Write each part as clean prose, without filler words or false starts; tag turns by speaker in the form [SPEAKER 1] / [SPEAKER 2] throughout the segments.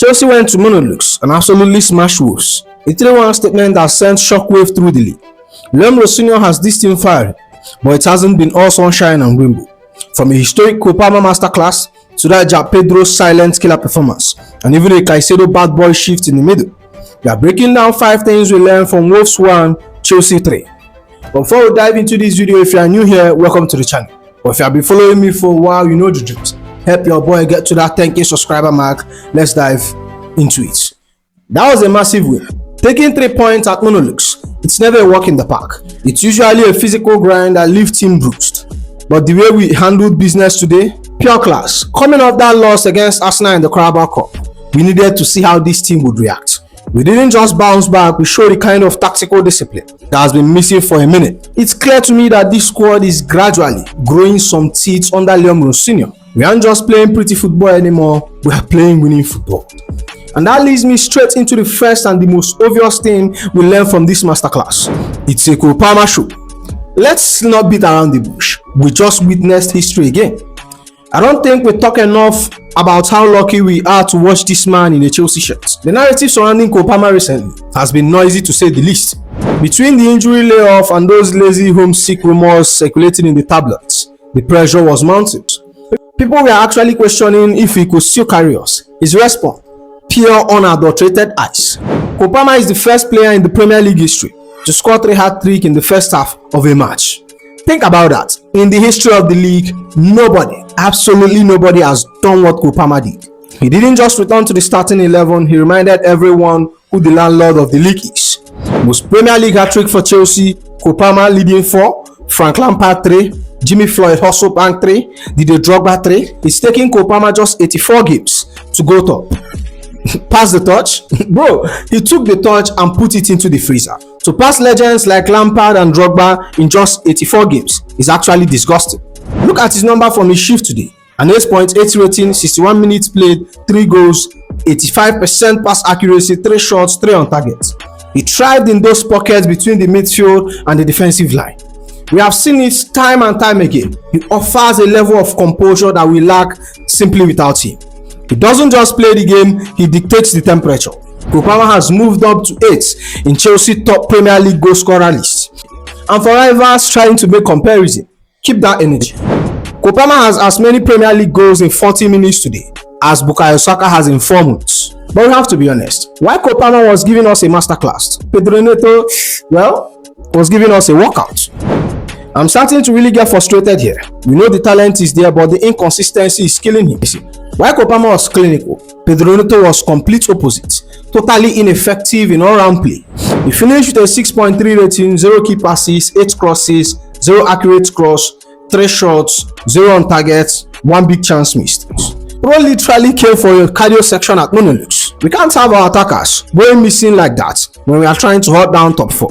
[SPEAKER 1] Chelsea went to Molineux and absolutely smashed Wolves. A 3-1 statement that sent shockwave through the league. Liam Rosenior has this team firing, but it hasn't been all sunshine and rainbow. From a historic Copama masterclass to that João Pedro's silent killer performance, and even a Caicedo bad boy shift in the middle. We are breaking down 5 things we learned from Wolves 1, Chelsea 3. But before we dive into this video, if you are new here, welcome to the channel. But if you have been following me for a while, you know the drill. Help your boy get to that 10k subscriber mark. Let's dive into it. That was a massive win. Taking 3 points at Molineux, it's never a walk in the park. It's usually a physical grind that leaves team bruised. But the way we handled business today, pure class. Coming off that loss against Arsenal in the Carabao Cup, we needed to see how this team would react. We didn't just bounce back, we showed the kind of tactical discipline that has been missing for a minute. It's clear to me that this squad is gradually growing some teeth under Liam Rosenior. We aren't just playing pretty football anymore, we are playing winning football. And that leads me straight into the first and the most obvious thing we learned from this masterclass. It's a Copama show. Let's not beat around the bush. We just witnessed history again. I don't think we talk enough about how lucky we are to watch this man in a Chelsea shirt. The narrative surrounding Copama recently has been noisy to say the least. Between the injury layoff and those lazy homesick rumors circulating in the tabloids, the pressure was mounted. People were actually questioning if he could still carry us. His response: pure unadulterated ice. Copama is the first player in the Premier League history to score 3 hat-tricks in the first half of a match. Think about that. In the history of the league, nobody, absolutely nobody has done what Copama did. He didn't just return to the starting 11, he reminded everyone who the landlord of the league is. Most Premier League hat-trick for Chelsea, Copama leading 4, Frank Lampard 3, Jimmy Floyd Hustle Bank 3, Didier Drogba 3. It's taking Copama just 84 games to go top. Pass the touch? Bro, he took the touch and put it into the freezer. To pass legends like Lampard and Drogba in just 84 games is actually disgusting. Look at his number from his shift today. An 8.8 rating, 61 minutes played, 3 goals, 85% pass accuracy, 3 shots, 3 on target. He thrived in those pockets between the midfield and the defensive line. We have seen it time and time again. He offers a level of composure that we lack simply without him. He doesn't just play the game, he dictates the temperature. Copama has moved up to 8 in Chelsea top Premier League goal scorer list. And for rivals trying to make comparison, keep that energy. Copama has as many Premier League goals in 40 minutes today as Bukayo Saka has in 4 months. But we have to be honest, while Copama was giving us a masterclass, Pedro Neto, well, was giving us a workout. I'm starting to really get frustrated here. We know the talent is there, but the inconsistency is killing him. While Copama was clinical, Pedro Neto was complete opposite, totally ineffective in all-round play. He finished with a 6.3 rating, 0 key passes, 8 crosses, 0 accurate cross, 3 shots, 0 on target, 1 big chance missed. Bro literally came for a cardio section at Molineux. We can't have our attackers going missing like that when we are trying to hold down top 4.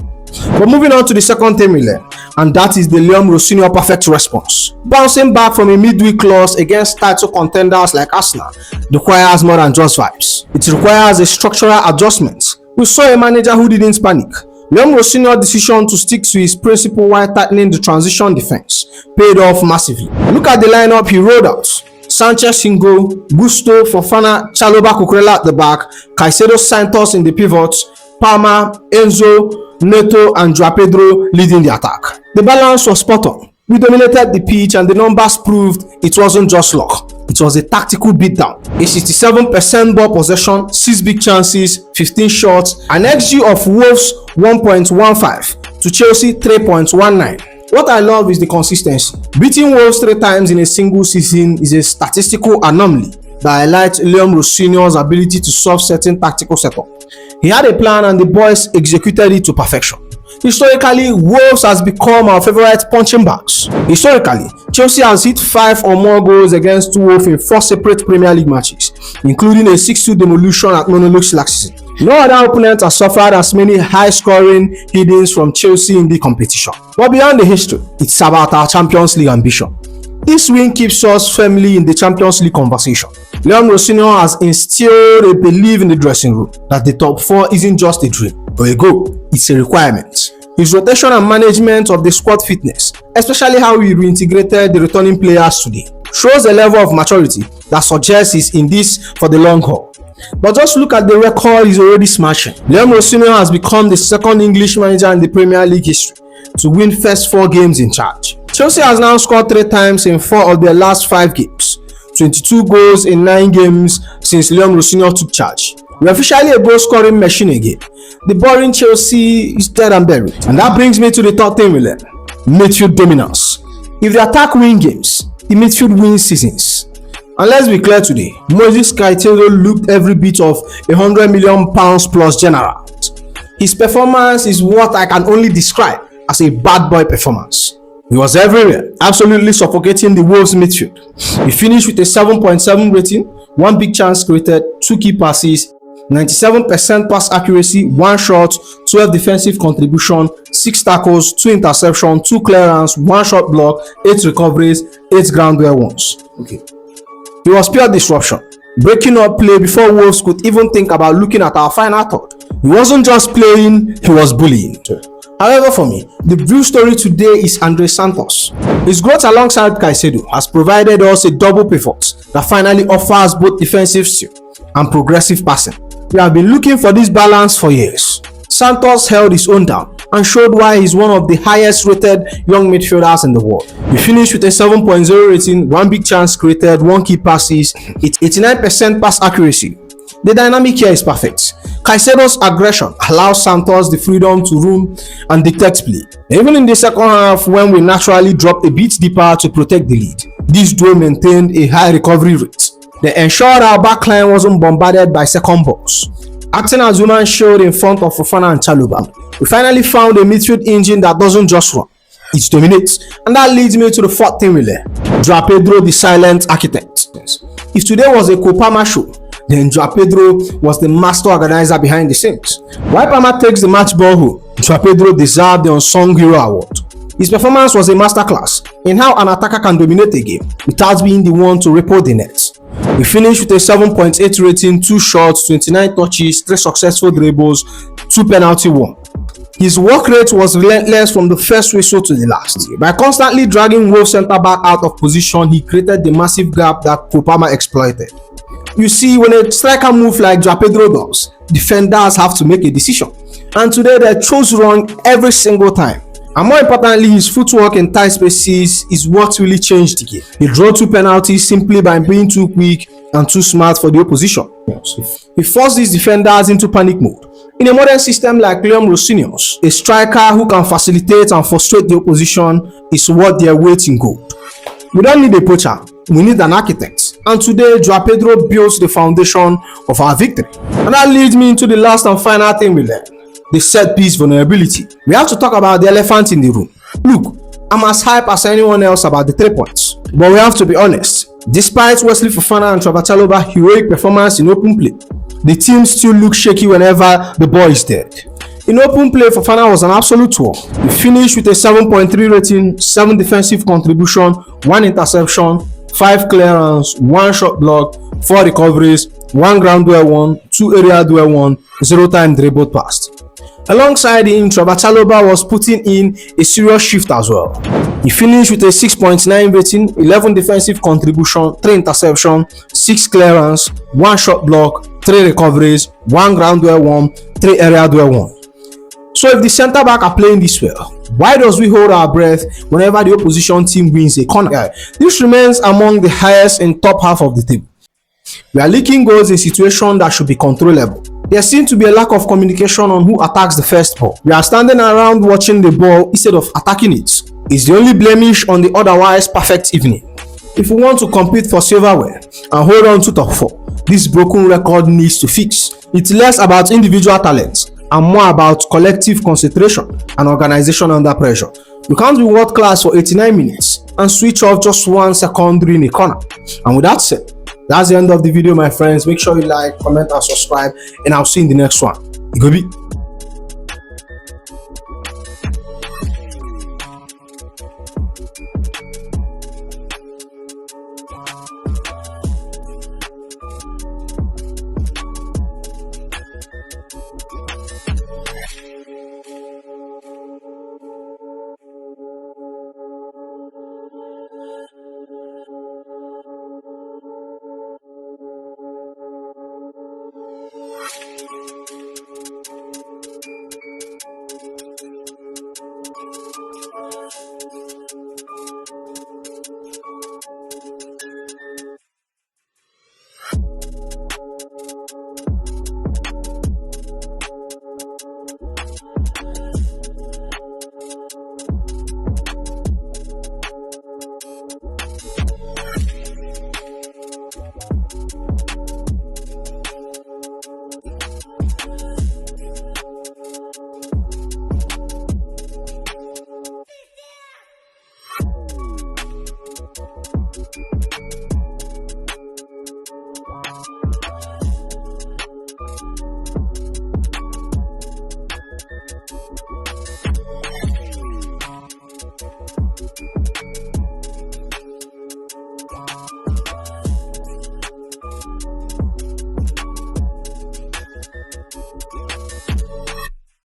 [SPEAKER 1] But moving on to the second thing we learned, and that is the Liam Rosenior perfect response. Bouncing back from a midweek loss against title contenders like Arsenal requires more than just vibes. It requires a structural adjustment. We saw a manager who didn't panic. Liam Rosenier's decision to stick to his principle while tightening the transition defense paid off massively. Look at the lineup he rolled out. Sanchez in goal, Gusto, Fofana, Chalobah Cucurella at the back, Caicedo Santos in the pivots, Palmer, Enzo, Neto and João Pedro leading the attack. The balance was spot on. We dominated the pitch and the numbers proved it wasn't just luck. It was a tactical beatdown. A 67% ball possession, 6 big chances, 15 shots, an XG of Wolves 1.15 to Chelsea 3.19. What I love is the consistency. Beating Wolves 3 times in a single season is a statistical anomaly that highlights Liam Rosenior's ability to solve certain tactical setups. He had a plan and the boys executed it to perfection. Historically, Wolves has become our favorite punching bags. Historically, Chelsea has hit 5 or more goals against Wolves in 4 separate Premier League matches, including a 6-2 demolition at Molineux last season. No other opponent has suffered as many high-scoring hit-ins from Chelsea in the competition. But beyond the history, it's about our Champions League ambition. This win keeps us firmly in the Champions League conversation. Liam Rosenior has instilled a belief in the dressing room that the top 4 isn't just a dream or a goal, it's a requirement. His rotation and management of the squad fitness, especially how he reintegrated the returning players today, shows a level of maturity that suggests he's in this for the long haul. But just look at the record he's already smashing. Liam Rosenior has become the second English manager in the Premier League history to win first 4 games in charge. Chelsea has now scored 3 times in 4 of their last 5 games. 22 goals in 9 games since Liam Rosenior took charge. We're officially a goal scoring machine again. The boring Chelsea is dead and buried. And that brings me to the third thing we learn: midfield dominance. If the attack wins games, the midfield wins seasons. And let's be clear today, Moses Caicedo looked every bit of £100 million plus general. His performance is what I can only describe as a bad boy performance. He was everywhere, absolutely suffocating the Wolves midfield. He finished with a 7.7 rating, 1 big chance created, 2 key passes, 97% pass accuracy, 1 shot, 12 defensive contribution, 6 tackles, 2 interceptions, 2 clearance, 1 shot block, 8 recoveries, 8 ground duel wins. Okay. He was pure disruption, breaking up play before Wolves could even think about looking at our final third. He wasn't just playing, he was bullying. However, for me, the real story today is Andre Santos. His growth alongside Caicedo has provided us a double pivot that finally offers both defensive skill and progressive passing. We have been looking for this balance for years. Santos held his own down and showed why he's one of the highest rated young midfielders in the world. He finished with a 7.0 rating, 1 big chance created, 1 key passes, 89% pass accuracy. The dynamic here is perfect. Caicedo's aggression allows Santos the freedom to roam and dictate play. Even in the second half, when we naturally dropped a bit deeper to protect the lead, this duo maintained a high recovery rate. They ensured our backline wasn't bombarded by second balls. Acting as woman shield in front of Fofana and Chaluba, we finally found a midfield engine that doesn't just run, it dominates. And that leads me to the fourth thing we learned: Joao Pedro, the silent architect. If today was a Copama show, then Joao Pedro was the master organizer behind the scenes. While Palmer takes the match ball home, Joao Pedro deserved the Unsung Hero award. His performance was a masterclass in how an attacker can dominate a game without being the one to report the net. He finished with a 7.8 rating, 2 shots, 29 touches, 3 successful dribbles, 2 penalty won. His work rate was relentless from the first whistle to the last. By constantly dragging Wolves centre back out of position, he created the massive gap that Copama exploited. You see, when a striker moves like Joao Pedro does, defenders have to make a decision. And today they chose wrong every single time. And more importantly, his footwork in tight spaces is what really changed the game. He drew 2 penalties simply by being too quick and too smart for the opposition. He forced these defenders into panic mode. In a modern system like Liam Rosenior's, a striker who can facilitate and frustrate the opposition is worth their weight in gold. We don't need a poacher, we need an architect. And today, Joao Pedro builds the foundation of our victory. And that leads me into the last and final thing we learned: the set piece vulnerability. We have to talk about the elephant in the room. Look, I'm as hype as anyone else about the 3 points. But we have to be honest. Despite Wesley Fofana and Trevoh Chalobah's heroic performance in open play, the team still looks shaky whenever the ball is dead. In open play, Fofana was an absolute tour. He finished with a 7.3 rating, 7 defensive contribution, 1 interception, 5 clearance, 1 shot block, 4 recoveries, 1 ground duel won, 2 area duel won, 0 time dribbled past. Alongside him, Trevoh Chalobah was putting in a serious shift as well. He finished with a 6.9 rating, 11 defensive contribution, 3 interception, 6 clearance, 1 shot block, 3 recoveries, 1 ground duel won, 3 area duel won. So if the centre back are playing this well, why does we hold our breath whenever the opposition team wins a corner? This remains among the highest in top half of the table. We are leaking goals in situations that should be controllable. There seems to be a lack of communication on who attacks the first ball. We are standing around watching the ball instead of attacking it. It's the only blemish on the otherwise perfect evening. If we want to compete for silverware and hold on to top 4, this broken record needs to fix. It's less about individual talents and more about collective concentration and organization under pressure. You can't be world class for 89 minutes and switch off just 1 second during a corner. And with that said, that's the end of the video, my friends. Make sure you like, comment, and subscribe, and I'll see you in the next one. It go be.